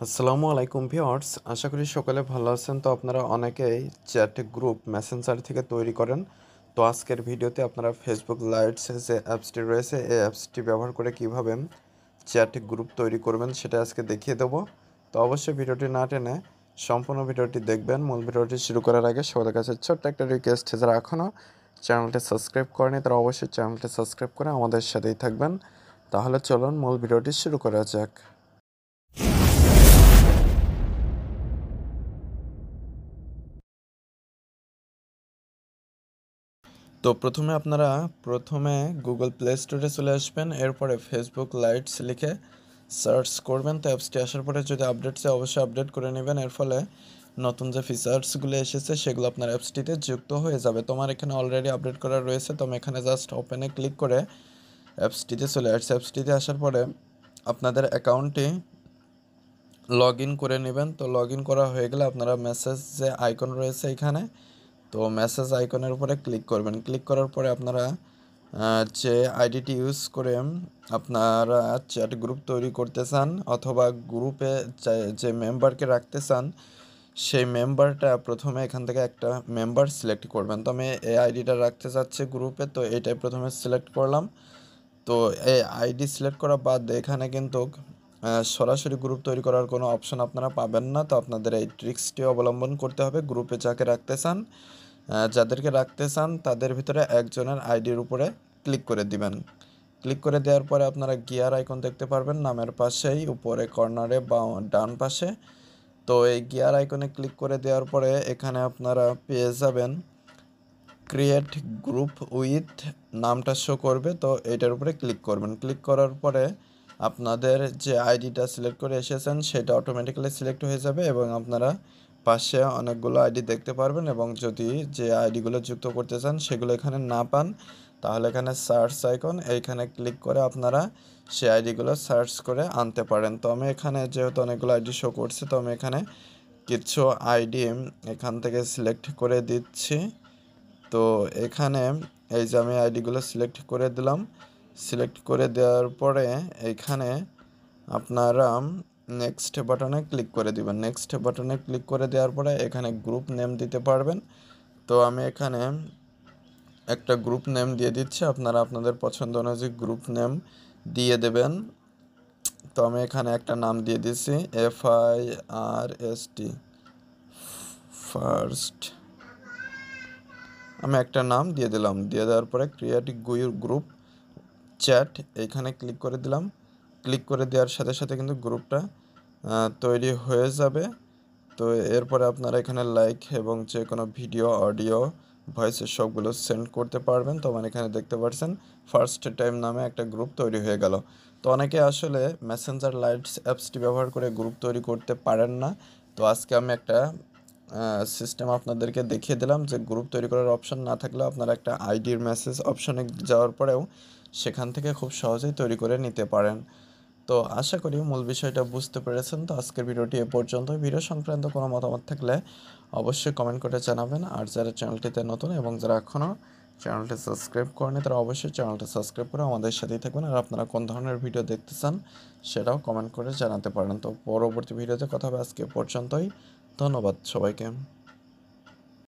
আসসালামু আলাইকুম ভিউয়ার্স, আশা করি সকলে ভালো আছেন। তো আপনারা অনেকেই চ্যাট গ্রুপ মেসেঞ্জার থেকে তৈরি করেন। তো আজকের ভিডিওতে আপনারা ফেসবুক লাইটস যে অ্যাপসটি রয়েছে এই অ্যাপসটি ব্যবহার করে কিভাবে চ্যাট গ্রুপ তৈরি করবেন সেটা আজকে দেখিয়ে দেবো। তো অবশ্যই ভিডিওটি না টেনে সম্পূর্ণ ভিডিওটি দেখবেন। মূল ভিডিওটি শুরু করার আগে সবার কাছে ছোট্ট একটা রিকোয়েস্ট, যারা এখনও চ্যানেলটি সাবস্ক্রাইব করেনি তারা অবশ্যই চ্যানেলটি সাবস্ক্রাইব করে আমাদের সাথেই থাকবেন। তাহলে চলুন মূল ভিডিওটি শুরু করা যাক। তো প্রথমে গুগল প্লে স্টোরে চলে আসবেন, এরপরে ফেসবুক লাইটস লিখে সার্চ করবেন। তো অ্যাপসটি আসার পরে যদি আপডেট চাই অবশ্যই আপডেট করে নেবেন, এর ফলে নতুন যে ফিচার্সগুলো এসেছে সেগুলো আপনার অ্যাপসটিতে যুক্ত হয়ে যাবে। তোমার এখানে অলরেডি আপডেট করা রয়েছে, তো আমি এখানে জাস্ট ওপেনে ক্লিক করে অ্যাপসটিতে চলে আসছি। অ্যাপসটিতে আসার পরে আপনাদের অ্যাকাউন্টটি লগ ইন করে নেবেন। তো লগ ইন করা হয়ে গেলে আপনারা মেসেজ যে আইকন রয়েছে এখানে, তো মেসেজ আইকনের উপরে ক্লিক করবেন। ক্লিক করার পরে আপনারা যে আইডিটি ইউজ করে আপনারা চ্যাট গ্রুপ তৈরি করতে চান অথবা গ্রুপে যে মেম্বারকে রাখতে চান সেই মেম্বারটা প্রথমে এখান থেকে একটা মেম্বার সিলেক্ট করবেন। তো আমি এই আইডিটা রাখতে চাচ্ছি গ্রুপে, তো এইটাই প্রথমে সিলেক্ট করলাম। তো এই আইডি সিলেক্ট করা বাদ এখানে কিন্তু সরাসরি গ্রুপ তৈরি করার কোনো অপশন আপনারা পাবেন না। তো আপনাদের এই ট্রিক্সটি অবলম্বন করতে হবে। গ্রুপে যাকে রাখতে চান যাদেরকে রাখতে চান তাদের ভিতরে একজনের আইডির উপরে ক্লিক করে দিবেন। ক্লিক করে দেওয়ার পরে আপনারা গিয়ার আইকন দেখতে পারবেন নামের পাশেই উপরে কর্নারে বা ডান পাশে। তো এই গিয়ার আইকনে ক্লিক করে দেওয়ার পরে এখানে আপনারা পেয়ে যাবেন ক্রিয়েট গ্রুপ উইথ নামটা শো করবে। তো এটার উপরে ক্লিক করবেন। ক্লিক করার পরে আপনাদের যে আইডিটা সিলেক্ট করে এসেছেন সেটা অটোমেটিক্যালি সিলেক্ট হয়ে যাবে এবং আপনারা পাশে অনেকগুলো আইডি দেখতে পারবেন। এবং যদি যে আইডিগুলো যুক্ত করতে চান সেগুলো এখানে না পান তাহলে এখানে সার্চ আইকন, এইখানে ক্লিক করে আপনারা সেই আইডিগুলো সার্চ করে আনতে পারেন। তো আমি এখানে যেহেতু অনেকগুলো আইডি শো করছে, তো আমি এখানে কিছু আইডি এখান থেকে সিলেক্ট করে দিচ্ছি। তো এখানে এই যে আমি আইডিগুলো সিলেক্ট করে দিলাম। সিলেক্ট করে দেওয়ার পরে এখানে আপনারা নেক্সট বাটনে ক্লিক করে দিবেন। নেক্সট বাটনে ক্লিক করে দেওয়ার পরে এখানে গ্রুপ নেম দিতে পারবেন। তো আমি এখানে একটা গ্রুপ নেম দিয়ে দিচ্ছি, আপনারা আপনাদের পছন্দ অনুযায়ী গ্রুপ নেম দিয়ে দেবেন। তো আমি এখানে একটা নাম দিয়ে দিচ্ছি FIRST ফার্স্ট। আমি একটা নাম দিয়ে দিলাম। দিয়ে দেওয়ার পরে ক্রিয়েট গ্রুপ চ্যাট এইখানে ক্লিক করে দিলাম। ক্লিক করে দেওয়ার সাথে সাথে কিন্তু গ্রুপটা তৈরি হয়ে যাবে। তো এরপরে আপনারা এখানে লাইক এবং যে কোনো ভিডিও, অডিও, ভয়েসের সবগুলো সেন্ড করতে পারবেন। তো মানে এখানে দেখতে পাচ্ছেন ফার্স্ট টাইম নামে একটা গ্রুপ তৈরি হয়ে গেল। তো অনেকে আসলে মেসেঞ্জার লাইটস অ্যাপসটি ব্যবহার করে গ্রুপ তৈরি করতে পারেন না। তো আজকে আমি একটা সিস্টেম আপনাদেরকে দেখিয়ে দিলাম যে গ্রুপ তৈরি করার অপশন না থাকলেও আপনারা একটা আইডির মেসেজ অপশনে যাওয়ার পরেও সেখান থেকে খুব সহজেই তৈরি করে নিতে পারেন। তো আশা করি মূল বিষয়টা বুঝতে পেরেছেন। তো আজকের ভিডিওটি এ পর্যন্ত। ভিডিও সংক্রান্ত কোনো মতামত থাকলে অবশ্যই কমেন্ট করে জানাবেন। আর যারা চ্যানেলটিতে নতুন এবং যারা এখনও চ্যানেলটি সাবস্ক্রাইব করেনি তারা অবশ্যই চ্যানেলটি সাবস্ক্রাইব করে আমাদের সাথেই থাকবেন। আর আপনারা কোন ধরনের ভিডিও দেখতে চান সেটাও কমেন্ট করে জানাতে পারেন। তো পরবর্তী ভিডিওতে কথা হবে। আজকে পর্যন্তই। ধন্যবাদ সবাইকে।